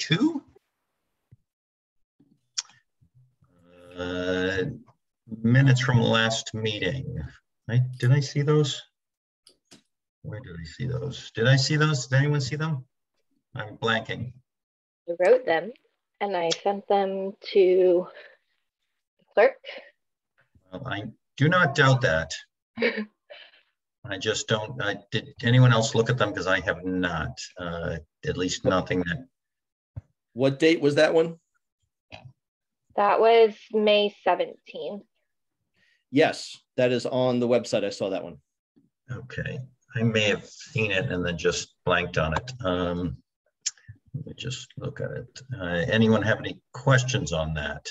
2. Minutes from the last meeting. Did I see those? Where did I see those? Did I see those? Did anyone see them? I'm blanking. I wrote them and I sent them to the clerk. Well, I do not doubt that. I just don't. Did anyone else look at them? Because I have not. At least nothing that. What date was that one? That was May 17th. Yes, that is on the website. I saw that one. Okay. I may have seen it and then just blanked on it. Let me just look at it. Anyone have any questions on that?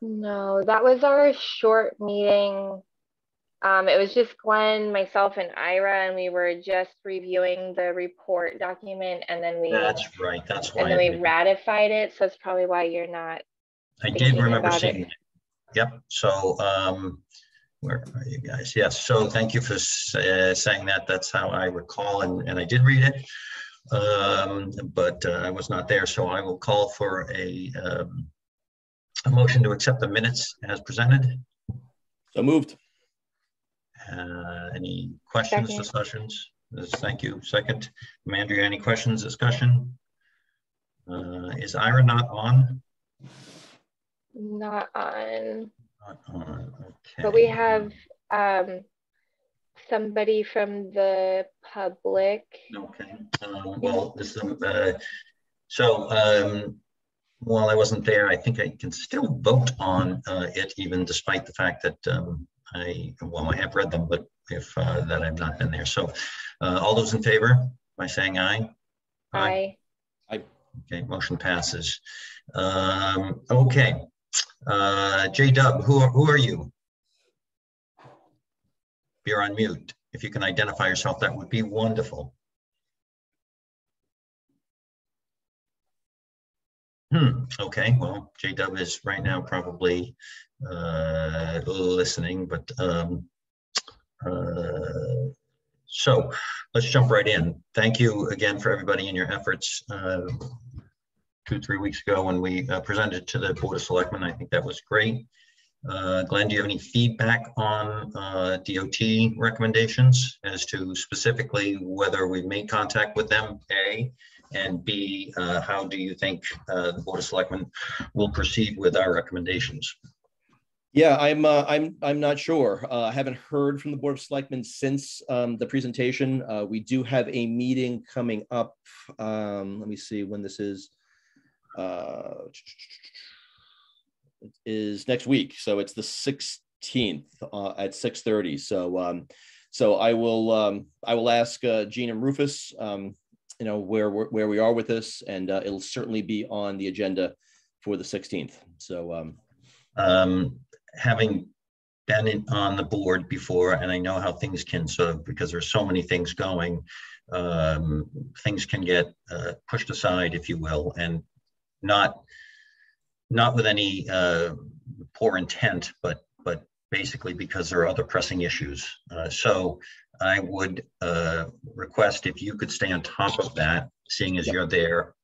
No, that was our short meeting. It was just Glenn, myself, and Ira, and we were just reviewing the report document, and then we. That's right. That's why. And then we ratified it, so that's probably why you're not. I did remember seeing it. Yep. So, where are you guys? Yes. So, thank you for saying that. That's how I recall, and I did read it, but I was not there. So, I will call for a motion to accept the minutes as presented. So moved. Any questions, discussions? Thank you. Second, Andrea, any questions, discussion? Is Ira not on? Not on. Not on. Okay. But we have somebody from the public. Okay. Well, this while I wasn't there, I think I can still vote on it, even despite the fact that I have read them, but if that I've not been there. So all those in favor by saying aye? Aye. Aye. Okay, motion passes. Okay. J-Dub, who are you? You're on mute. If you can identify yourself, that would be wonderful. Okay, well, J-Dub is right now probably listening, but so let's jump right in. Thank you again for everybody in your efforts 2-3 weeks ago when we presented to the Board of Selectmen. I think that was great. Glenn, do you have any feedback on DOT recommendations as to specifically whether we made contact with them, A, and B, how do you think the Board of Selectmen will proceed with our recommendations? Yeah, I'm not sure. I haven't heard from the Board of Selectmen since the presentation. We do have a meeting coming up. Let me see when this is. It is next week, so it's the 16th at 6:30. So I will ask Gene and Rufus, where we are with this, and it'll certainly be on the agenda for the 16th. So having been on the board before, and I know how things can sort of, because there's so many things going, things can get pushed aside, if you will, and not with any poor intent, but basically because there are other pressing issues. So I would request if you could stay on top of that, seeing as you're there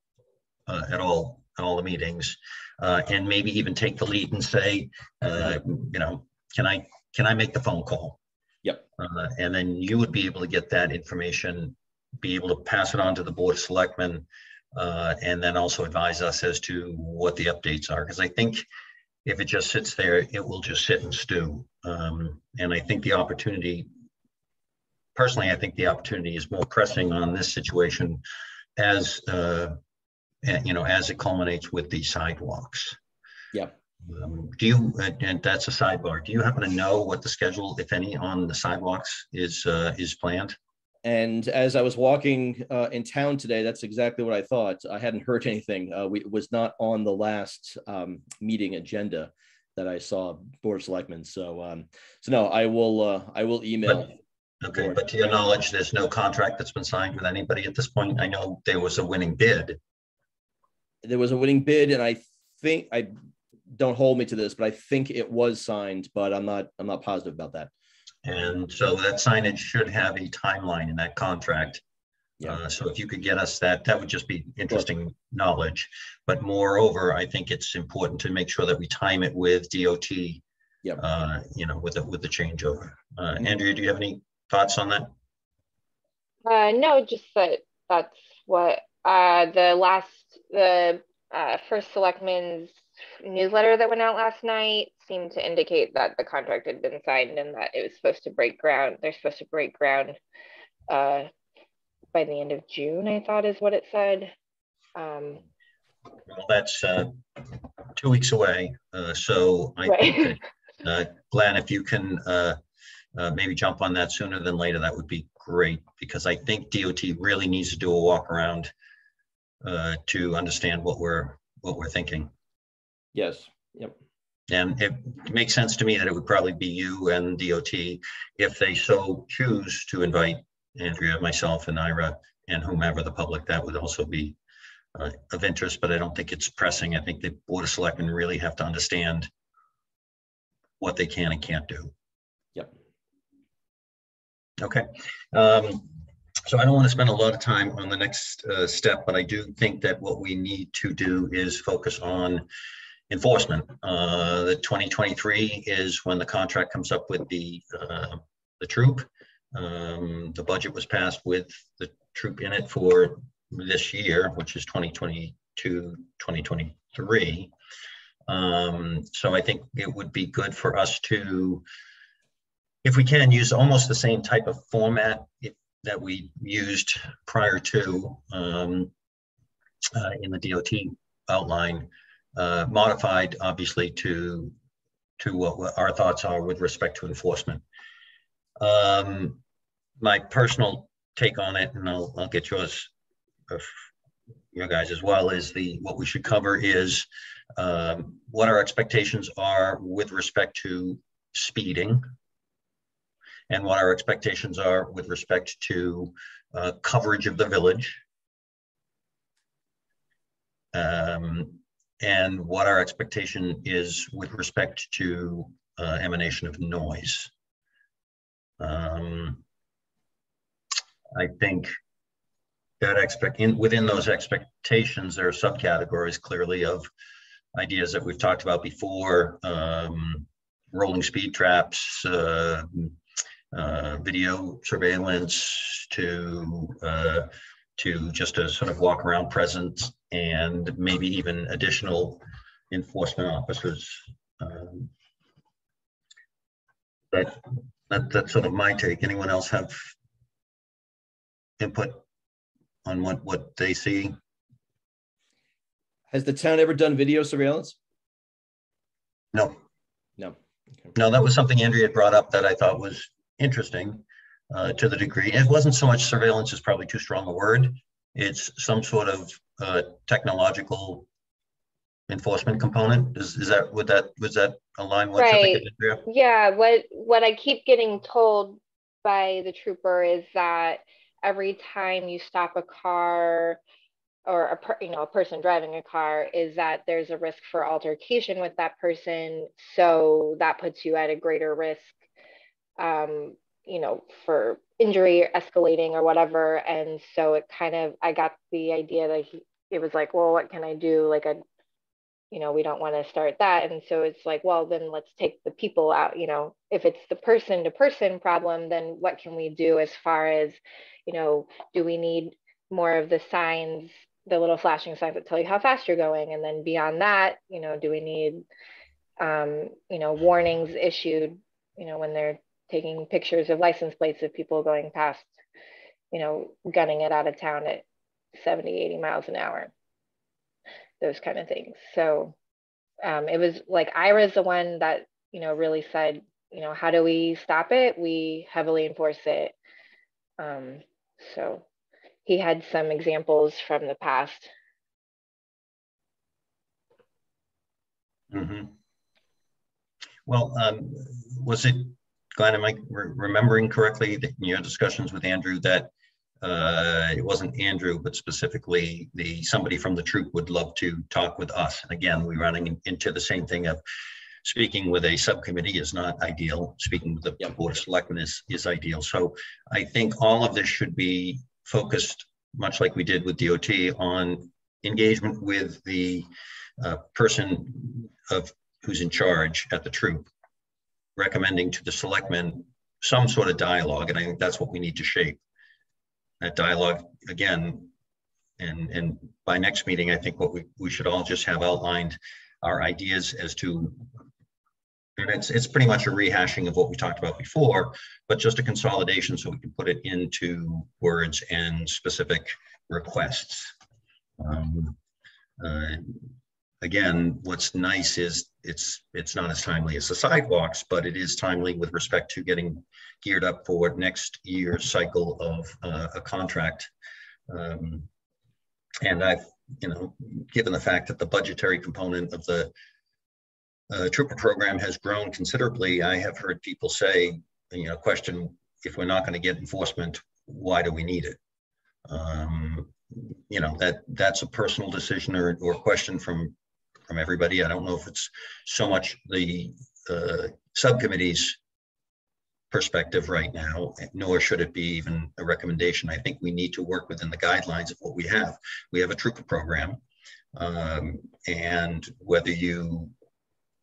at all the meetings, and maybe even take the lead and say, can I make the phone call? Yep. And then you would be able to get that information, be able to pass it on to the Board of Selectmen, and then also advise us as to what the updates are. Because I think if it just sits there, it will just sit and stew. And I think the opportunity, personally, I think the opportunity is more pressing on this situation as, as it culminates with the sidewalks. Yeah. Do you, and that's a sidebar, do you happen to know what the schedule, if any, on the sidewalks is planned? And as I was walking in town today, that's exactly what I thought. I hadn't heard anything. It was not on the last meeting agenda that I saw Board of Selectmen. So no, I will email. Okay, but to your knowledge, there's no contract that's been signed with anybody at this point. I know there was a winning bid. There was a winning bid, and I think, don't hold me to this, but I think it was signed, but I'm not positive about that. And so that signage should have a timeline in that contract Yeah. So if you could get us that, that would just be interesting knowledge. But moreover, I think it's important to make sure that we time it with DOT, Yep. you know, with the changeover. Andrea, do you have any thoughts on that? No, just that that's what the first selectman's newsletter that went out last night seemed to indicate that the contract had been signed and that it was supposed to break ground. They're supposed to break ground by the end of June, I thought is what it said. Well, that's 2 weeks away. So I right. think that, Glenn, if you can maybe jump on that sooner than later, that would be great, because I think DOT really needs to do a walk around to understand what we're thinking. Yes. Yep. And it makes sense to me that it would probably be you and DOT if they so choose to invite Andrea, myself, and Ira, and whomever the public. That would also be of interest, but I don't think it's pressing. I think the Board of Selectmen really have to understand what they can and can't do. Yep. Okay. So I don't want to spend a lot of time on the next step, but I do think that what we need to do is focus on enforcement. The 2023 is when the contract comes up with the troop. The budget was passed with the troop in it for this year, which is 2022, 2023. So I think it would be good for us to, if we can, use almost the same type of format that we used prior to in the DOT outline, modified obviously to what our thoughts are with respect to enforcement. My personal take on it, and I'll get yours, your guys as well, is what we should cover is what our expectations are with respect to speeding, and what our expectations are with respect to coverage of the village, and what our expectation is with respect to emanation of noise. I think that within those expectations, there are subcategories clearly of ideas that we've talked about before, rolling speed traps, video surveillance, to just a sort of walk around presence, and maybe even additional enforcement officers. That's sort of my take. Anyone else have input on what they see? Has the town ever done video surveillance? No. No. Okay. No, that was something Andrea had brought up that I thought was interesting to the degree. It wasn't so much surveillance is probably too strong a word. It's some sort of technological enforcement component. Was that align what you're thinking, Andrea? Yeah, what I keep getting told by the trooper is that every time you stop a car or a person driving a car, is that there's a risk for altercation with that person, so that puts you at a greater risk, for injury or escalating or whatever. And so it kind of, I got the idea that it was like, well, what can I do? Like, we don't want to start that. And so it's like, well, then let's take the people out. If it's the person to person problem, then what can we do as far as, do we need more of the signs, the little flashing signs that tell you how fast you're going? And then beyond that, do we need, warnings issued, when they're taking pictures of license plates of people going past, gunning it out of town at 70, 80 miles an hour, those kind of things. So it was like Ira's the one that, really said, how do we stop it? We heavily enforce it. So he had some examples from the past. Mm-hmm. Well, was it, Glenn, am I remembering correctly that in your discussions with Andrew that it wasn't Andrew, but specifically somebody from the troop would love to talk with us? And again, we're running into the same thing of speaking with a subcommittee is not ideal. Speaking with the Board of Selectmen is ideal. So I think all of this should be focused much like we did with DOT, on engagement with the person who's in charge at the troop, recommending to the selectmen some sort of dialogue. And I think that's what we need to shape. That dialogue, again, and by next meeting, I think what we should all just have outlined our ideas as to, and it's pretty much a rehashing of what we talked about before, but just a consolidation so we can put it into words and specific requests. Again, what's nice is it's not as timely as the sidewalks, but it is timely with respect to getting geared up for next year's cycle of a contract. And I've, given the fact that the budgetary component of the trooper program has grown considerably, I have heard people say, question, if we're not going to get enforcement, why do we need it? That's a personal decision or question from everybody. I don't know if it's so much the subcommittee's perspective right now, nor should it be even a recommendation. I think we need to work within the guidelines of what we have. We have a trooper program, and whether you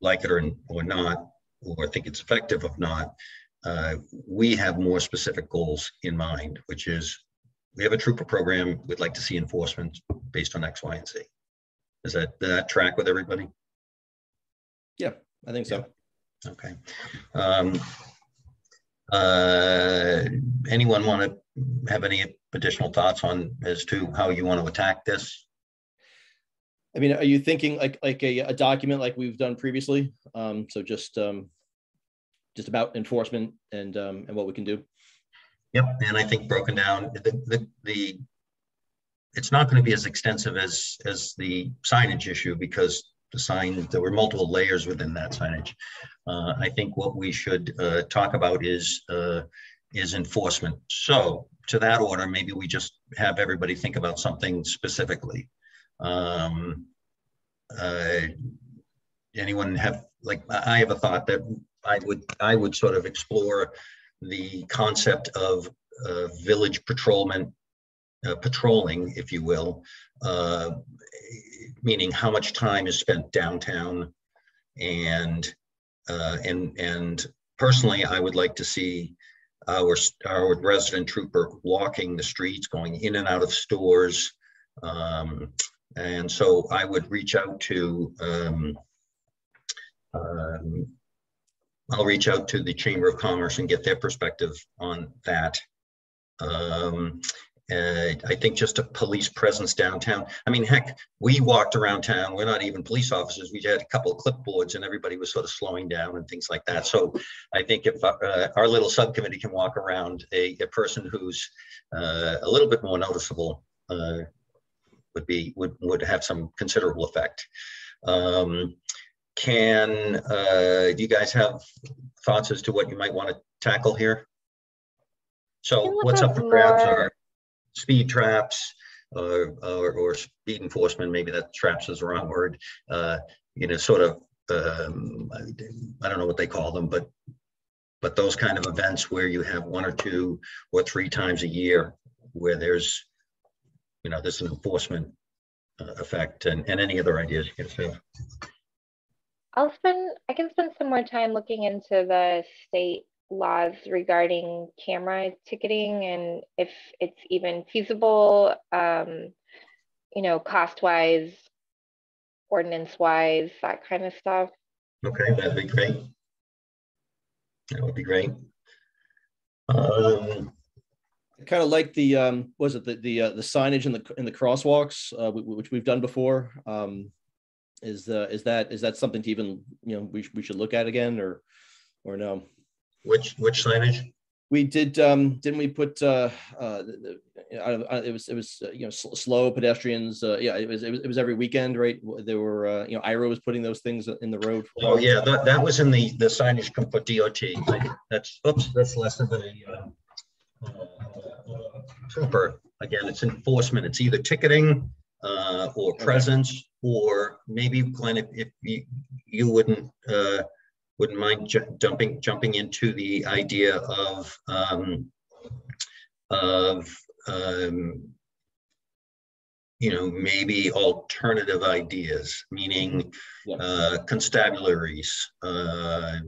like it or not, or think it's effective or not, we have more specific goals in mind, which is we have a trooper program. We'd like to see enforcement based on X, Y, and Z. Does that track with everybody? Yeah, I think so. Okay. Anyone want to have any additional thoughts on as to how you want to attack this? I mean, are you thinking like a document like we've done previously? So just about enforcement and what we can do. Yep, and I think broken down, it's not going to be as extensive as the signage issue, because there were multiple layers within that signage. I think what we should talk about is enforcement. So to that order, maybe we just have everybody think about something specifically. Anyone have, I have a thought that I would sort of explore the concept of village patrolling, if you will, meaning how much time is spent downtown, and personally, I would like to see our resident trooper walking the streets, going in and out of stores, and so I would reach out to. I'll reach out to the Chamber of Commerce and get their perspective on that. I think just a police presence downtown. I mean, heck, we walked around town. We're not even police officers. We had a couple of clipboards and everybody was sort of slowing down and things like that. So I think if our little subcommittee can walk around a person who's a little bit more noticeable, would have some considerable effect. Do you guys have thoughts as to what you might want to tackle here? So what's up for grabs are speed traps or speed enforcement. Maybe that traps is the wrong word. Sort of, I don't know what they call them, but those kind of events where you have 1 or 2 or 3 times a year where there's an enforcement effect, and any other ideas you can say. I can spend some more time looking into the state laws regarding camera ticketing and if it's even feasible, cost-wise, ordinance-wise, that kind of stuff. Okay, that'd be great. That would be great. Kind of like the the signage in the crosswalks, which we've done before. Is that something to even we should look at again or no? Which signage? We did. Didn't we put? It was slow pedestrians. Yeah, it was every weekend, right? There were Ira was putting those things in the road. Oh yeah, that was in the signage for DOT. That's less of a trooper. Again, it's enforcement. It's either ticketing or presence. Or maybe, Glenn, if you wouldn't mind jumping into the idea of maybe alternative ideas, meaning constabularies, how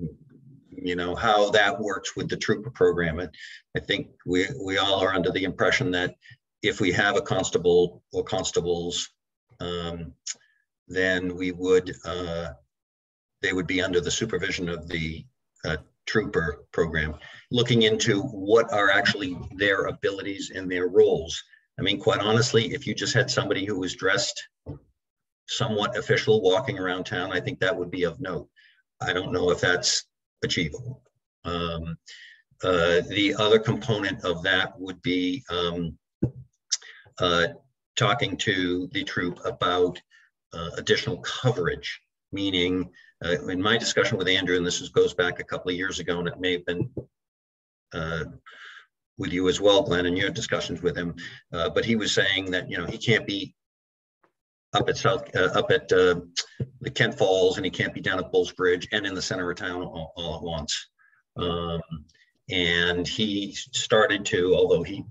that works with the trooper program. And I think we all are under the impression that if we have a constable or constables, then they would be under the supervision of the trooper program, looking into what are actually their abilities and their roles. I mean, quite honestly, if you just had somebody who was dressed somewhat official walking around town, I think that would be of note. I don't know if that's achievable. The other component of that would be talking to the troop about additional coverage, meaning in my discussion with Andrew, and this goes back a couple of years ago, and it may have been with you as well, Glenn, in your discussions with him, but he was saying that he can't be up at the Kent Falls, and he can't be down at Bulls Bridge and in the center of town all at once. And he started to, although he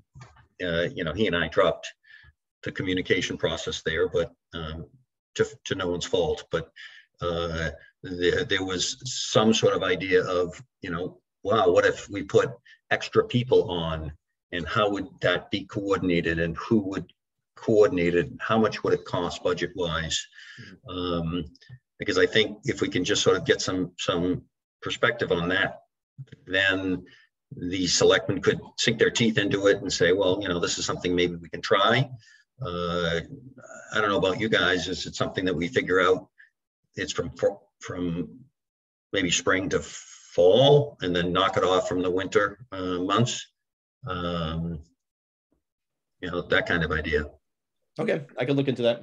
and I dropped the communication process there, but to no one's fault, but there was some sort of idea of, wow, what if we put extra people on, and how would that be coordinated, and who would coordinate it, how much would it cost budget wise? Because I think if we can just sort of get some perspective on that, then the selectmen could sink their teeth into it and say, well, this is something maybe we can try. I don't know about you guys. Is it something that we figure out it's from maybe spring to fall, and then knock it off from the winter months? That kind of idea. Okay, I can look into that.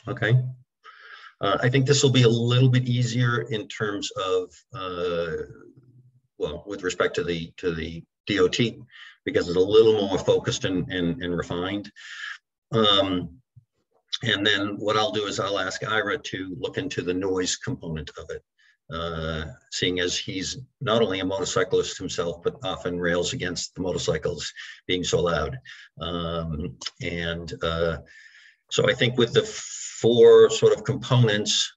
Okay. I think this will be a little bit easier in terms of, with respect to the DOT, because it's a little more focused and refined. And then what I'll do is I'll ask Ira to look into the noise component of it, seeing as he's not only a motorcyclist himself, but often rails against the motorcycles being so loud. So I think with the 4 sort of components,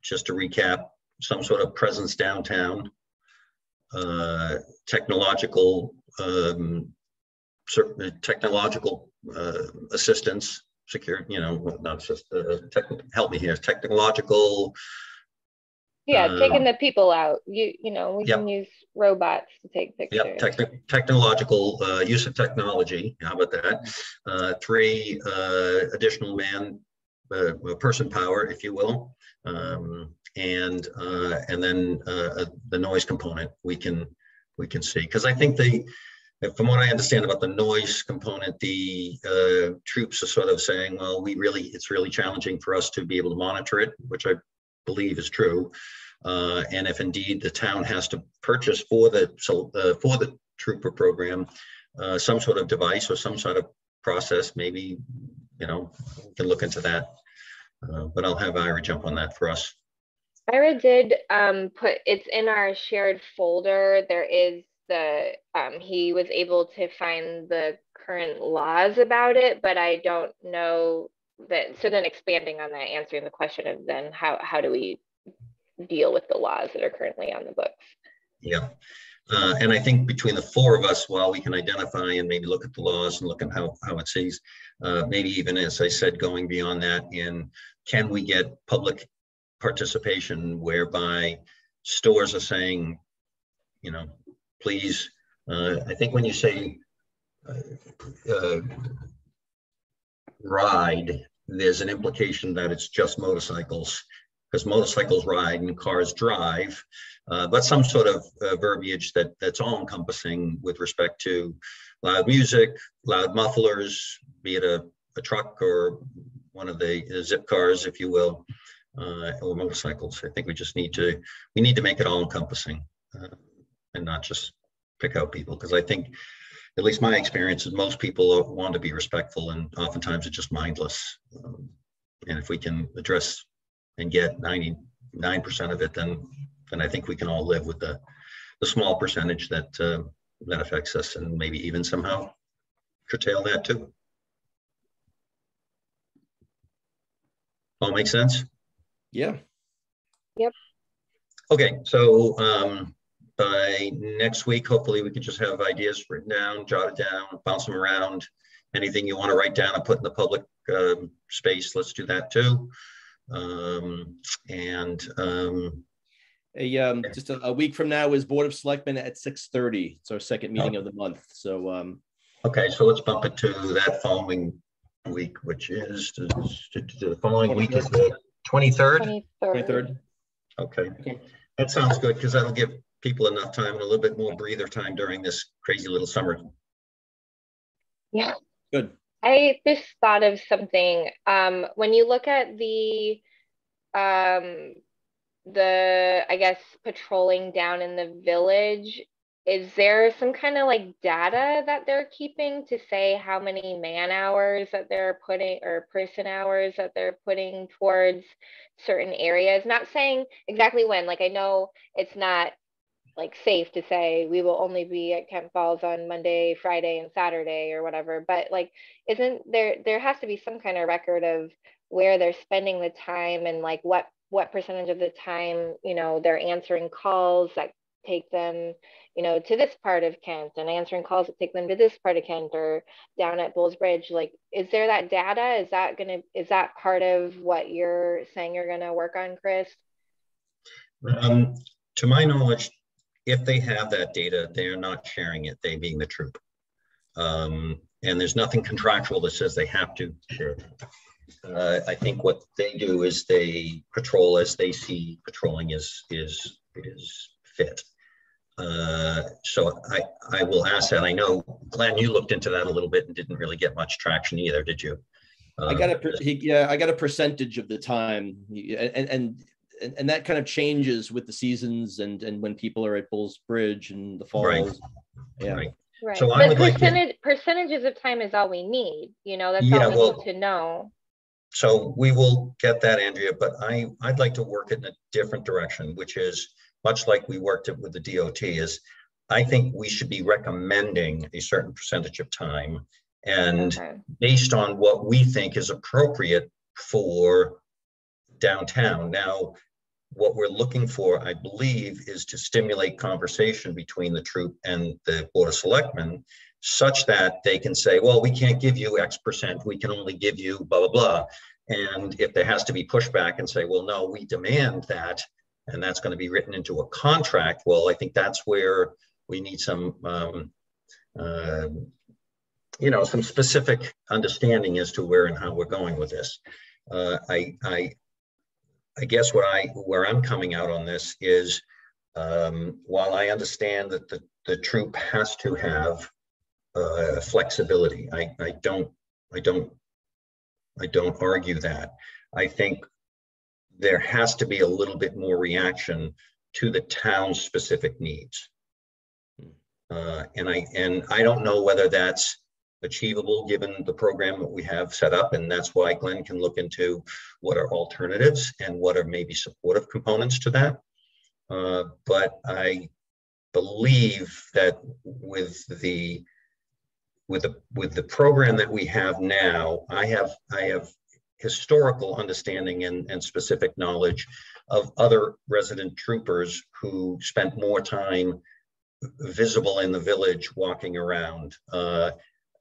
just to recap, some sort of presence downtown, technological assistance, secure, not just help me here, technological. Taking the people out. We can use robots to take pictures. Technological use of technology. How about that? 3 additional person power, if you will, and then the noise component we can see, because I think from what I understand about the noise component, the troops are sort of saying, well, it's really challenging for us to be able to monitor it, which I believe is true. And if indeed the town has to purchase for the trooper program some sort of device or some sort of process, maybe we can look into that. But I'll have Ira jump on that for us. Ira did put it's in our shared folder. There is he was able to find the current laws about it, but I don't know that. So then expanding on that, answering the question of then how do we deal with the laws that are currently on the books? Yeah. And I think between the 4 of us, while we can identify and maybe look at the laws and look at how it sees, maybe even, as I said, going beyond that, can we get public participation whereby stores are saying, please, I think when you say ride, there's an implication that it's just motorcycles, because motorcycles ride and cars drive, but some sort of verbiage that's all encompassing with respect to loud music, loud mufflers, be it a truck or one of the zip cars, if you will, or motorcycles. I think we need to make it all encompassing and not just pick out people, because I think, at least my experience is, most people want to be respectful, and oftentimes it's just mindless. And if we can address and get 99% of it, then I think we can all live with the small percentage that affects us, and maybe even somehow curtail that too. All make sense? Yeah. Yep. Okay, so by next week, hopefully we can just have ideas written down, jotted down, bounce them around. Anything you want to write down and put in the public space, let's do that too. Just a week from now is Board of Selectmen at 6:30. It's our second meeting of the month. So okay, so let's bump it to that following week, which is the following 23rd. Week is the 23rd. 23rd. Okay, that sounds good because that'll give people enough time and a little bit more breather time during this crazy little summer. Yeah. Good. I just thought of something. When you look at the I guess patrolling down in the village, is there some kind of like data that they're keeping to say how many man hours that they're putting or person hours that they're putting towards certain areas? Not saying exactly when, like I know it's not like safe to say we will only be at Kent Falls on Monday, Friday, and Saturday or whatever, but like isn't there has to be some kind of record of where they're spending the time and like what percentage of the time, you know, they're answering calls that take them, you know, to this part of Kent and answering calls that take them to this part of Kent or down at Bulls Bridge. Like, is there that data? Is that part of what you're saying you're gonna work on, Chris? To my knowledge, if they have that data, they are not sharing it, they being the troop. And there's nothing contractual that says they have to share it. I think what they do is they patrol as they see patrolling is fit. So I will ask that. I know, Glenn, you looked into that a little bit and didn't really get much traction either, did you? I got a percentage of the time, and that kind of changes with the seasons and when people are at Bulls Bridge and the falls. Right. Yeah. Right. Right. So but percentages of time is all we need. You know, that's all we need to know. So we will get that, Andrea, but I'd like to work it in a different direction, which is much like we worked it with the DOT, is I think we should be recommending a certain percentage of time and based on what we think is appropriate for downtown. Now, what we're looking for, I believe, is to stimulate conversation between the troop and the Board of Selectmen such that they can say, well, we can't give you X percent, we can only give you blah, blah, blah. And if there has to be pushback and say, well, no, we demand that, and that's going to be written into a contract, well, I think that's where we need some, some specific understanding as to where and how we're going with this. I guess where I'm coming out on this is, while I understand that the troop has to have flexibility, I don't argue that. I think there has to be a little bit more reaction to the town's specific needs, and I don't know whether that's achievable given the program that we have set up, and that's why Glenn can look into what are alternatives and what are maybe supportive components to that. But I believe that with the program that we have now, I have historical understanding and specific knowledge of other resident troopers who spent more time visible in the village walking around.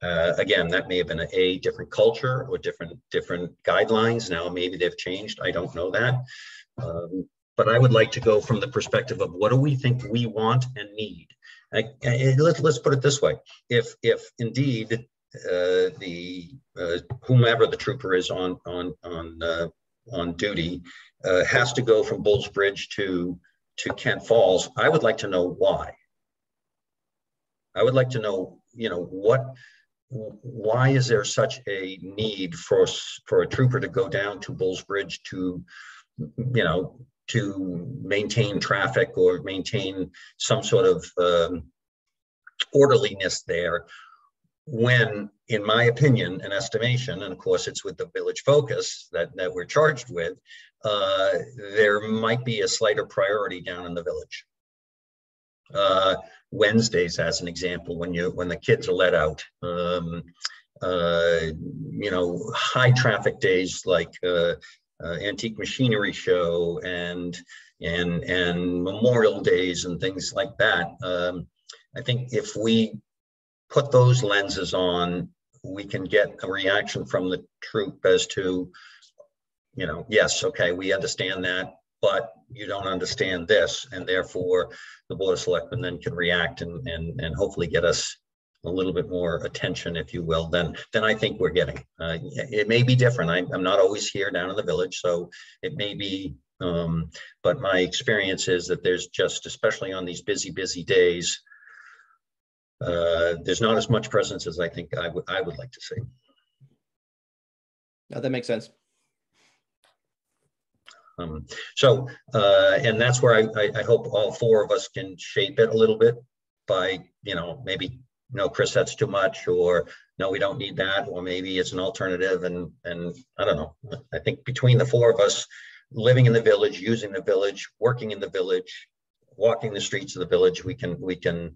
Again, that may have been a different culture or different guidelines. Now, maybe they've changed. I don't know that. But I would like to go from the perspective of what do we think we want and need. Let's put it this way: if indeed whomever the trooper is on duty has to go from Bulls Bridge to Kent Falls, I would like to know why. I would like to know, why is there such a need for a trooper to go down to Bulls Bridge to maintain traffic or maintain some sort of orderliness there, when, in my opinion and estimation, and of course it's with the village focus that we're charged with, there might be a slighter priority down in the village. Wednesdays, as an example, when the kids are let out, high traffic days like antique machinery show and Memorial Days and things like that. I think if we put those lenses on, we can get a reaction from the troop as to, you know, yes, okay, we understand that, but you don't understand this, and therefore the Board of Selectmen then can react and hopefully get us a little bit more attention, if you will, than I think we're getting. It may be different. I'm not always here down in the village, so it may be, but my experience is that there's just, especially on these busy days, there's not as much presence as I think I would like to see. No, that makes sense. And that's where I hope all four of us can shape it a little bit by, you know, maybe, no, Chris, that's too much, or no, we don't need that, or maybe it's an alternative. And I don't know. I think between the four of us, living in the village, using the village, working in the village, walking the streets of the village, we can you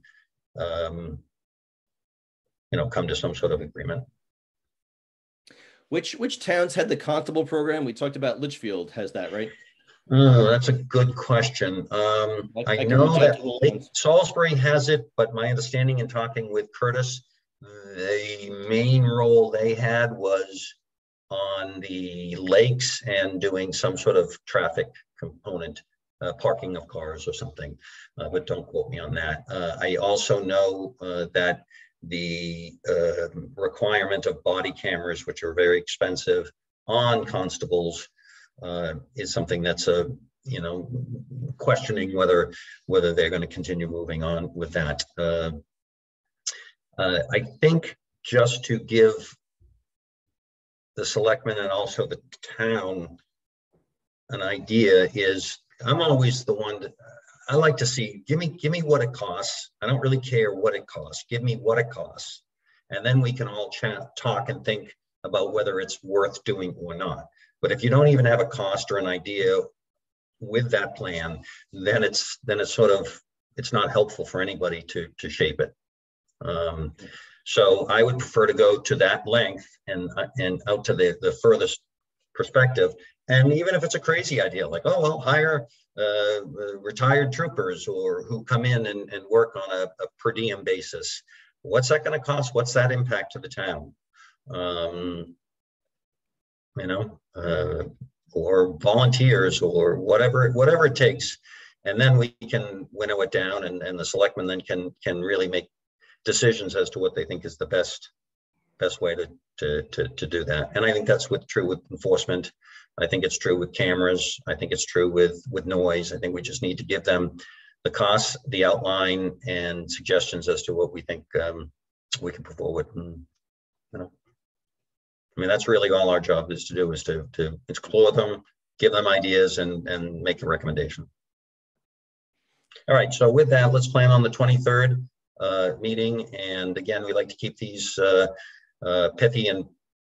know, come to some sort of agreement. Which towns had the constable program? We talked about Litchfield has that, right? Oh, that's a good question. I know that Lake Salisbury has it, but my understanding in talking with Curtis, the main role they had was on the lakes and doing some sort of traffic component, parking of cars or something, but don't quote me on that. I also know that the requirement of body cameras, which are very expensive, on constables is something that's you know, questioning whether they're going to continue moving on with that. I think just to give the selectmen and also the town an idea is, I'm always the one that I like to see, give me what it costs. I don't really care what it costs. Give me what it costs. And then we can all talk and think about whether it's worth doing or not. But if you don't even have a cost or an idea with that plan, then it's sort of, it's not helpful for anybody to shape it. So I would prefer to go to that length and out to the furthest perspective. And even if it's a crazy idea, like, oh, well, hire retired troopers or who come in and work on a per diem basis. What's that going to cost? What's that impact to the town? You know, or volunteers or whatever it takes. And then we can winnow it down, and the selectmen then can really make decisions as to what they think is the best way to do that. And I think that's true with enforcement. I think it's true with cameras. I think it's true with noise. I think we just need to give them the costs, the outline, and suggestions as to what we think we can put forward. And, you know, I mean, that's really all our job is to do, is to explore them, give them ideas, and make a recommendation. All right, so with that, let's plan on the 23rd meeting. And again, we like to keep these pithy and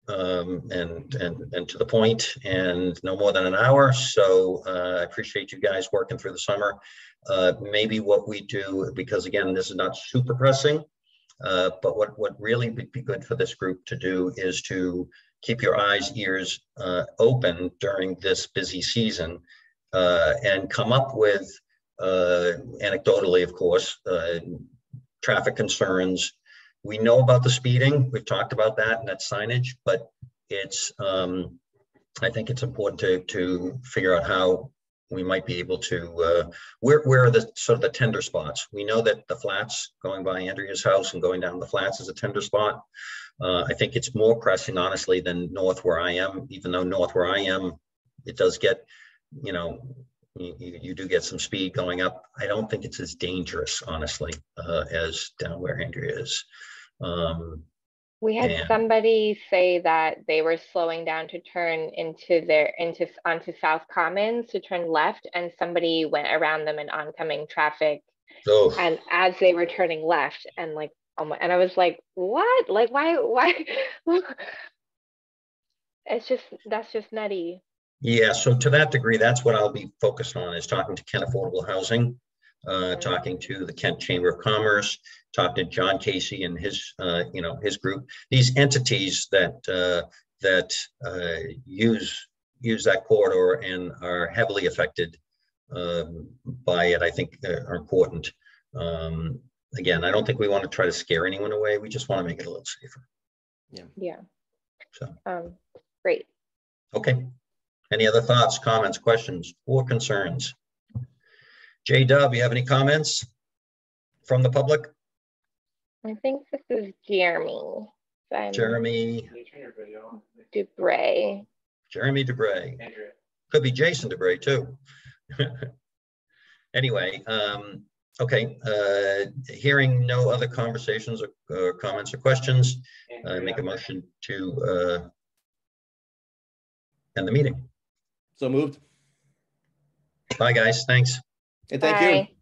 to the point, and no more than an hour. So I appreciate you guys working through the summer. Maybe what we do, because again, this is not super pressing, but what really would be good for this group to do is to keep your eyes, ears open during this busy season, and come up with, anecdotally, of course, traffic concerns. We know about the speeding. We've talked about that and that signage, but it's, I think it's important to figure out how we might be able to, where are the sort of the tender spots? We know that the flats, going by Andrea's house and going down the flats, is a tender spot. I think it's more pressing, honestly, than north where I am, even though north where I am, it does get, you know, you do get some speed going up. I don't think it's as dangerous, honestly, as down where Andrea is. We had somebody say that they were slowing down to turn onto South Commons to turn left, and somebody went around them in oncoming traffic. Oh. And as they were turning left, and like, oh my, and I was like, what? Like, why? That's just nutty. Yeah, so to that degree, that's what I'll be focused on, is talking to Kent Affordable Housing, talking to the Kent Chamber of Commerce, talk to John Casey and his, his group. These entities that use use that corridor and are heavily affected by it, I think are important. Again, I don't think we want to try to scare anyone away. We just want to make it a little safer. Yeah. So, great. okay. Any other thoughts, comments, questions, or concerns? J-Dub, you have any comments from the public? I think this is Jeremy. Jeremy Dubray. Jeremy Dubray. Could be Jason Dubray too. Anyway, okay. Hearing no other conversations or comments or questions, make a motion to end the meeting. So moved. Bye, guys. Thanks. And thank Bye. you.